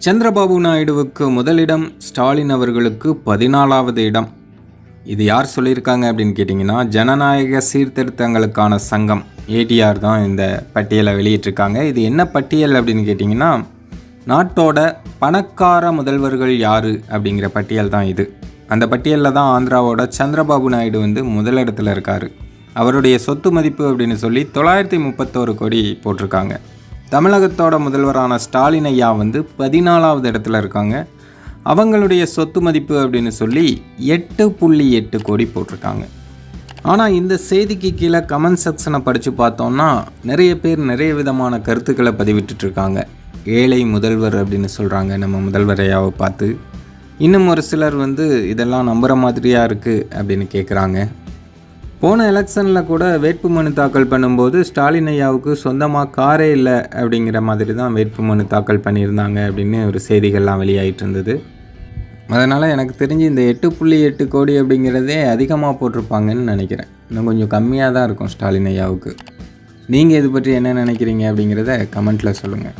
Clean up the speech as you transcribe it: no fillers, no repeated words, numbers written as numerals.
சந்திரபாபு நாயுடுவுக்கு முதலிடம், ஸ்டாலின் அவர்களுக்கு 14வது இடம். இது யார் சொல்லியிருக்காங்க அப்படின்னு கேட்டிங்கன்னா, ஜனநாயக சீர்திருத்தங்களுக்கான சங்கம் ஏடிஆர் தான் இந்த பட்டியலை வெளியிட்டிருக்காங்க. இது என்ன பட்டியல் அப்படின்னு கேட்டிங்கன்னா, நாட்டோட பணக்கார முதல்வர்கள் யார் அப்படிங்கிற பட்டியல் தான் இது. அந்த பட்டியலில் தான் ஆந்திராவோட சந்திரபாபு நாயுடு முதலிடத்தில் இருக்கார். அவருடைய சொத்து மதிப்பு அப்படின்னு சொல்லி 931 கோடி போட்டிருக்காங்க. தமிழகத்தோட முதல்வரான ஸ்டாலின் ஐயா 14வது இடத்துல இருக்காங்க. அவங்களுடைய சொத்து மதிப்பு அப்படின்னு சொல்லி 8.8 கோடி போட்டிருக்காங்க. ஆனால் இந்த செய்திக்கு கீழே கமெண்ட் செக்ஷனை படித்து பார்த்தோம்னா நிறைய பேர் நிறைய விதமான கருத்துக்களை பதிவிட்டுருக்காங்க. ஏழை முதல்வர் அப்படின்னு சொல்கிறாங்க நம்ம முதல்வர் ஐயாவை பார்த்து. இன்னும் ஒரு சிலர் இதெல்லாம் நம்புகிற மாதிரியாக இருக்குது அப்படின்னு கேட்குறாங்க. போன எலெக்ஷனில் கூட வேட்புமனு தாக்கல் பண்ணும்போது ஸ்டாலின் ஐயாவுக்கு சொந்தமாக காரே இல்லை அப்படிங்கிற மாதிரி தான் வேட்புமனு தாக்கல் பண்ணியிருந்தாங்க அப்படின்னு ஒரு செய்திகள்லாம் வெளியாகிட்டு இருந்தது. அதனால் எனக்கு தெரிஞ்சு இந்த 8.8 கோடி அப்படிங்கிறதே அதிகமாக போட்டிருப்பாங்கன்னு நினைக்கிறேன். இன்னும் கொஞ்சம் கம்மியாக தான் இருக்கும் ஸ்டாலின் ஐயாவுக்கு. நீங்கள் இது பற்றி என்ன நினைக்கிறீங்க அப்படிங்கிறத கமெண்ட்டில் சொல்லுங்கள்.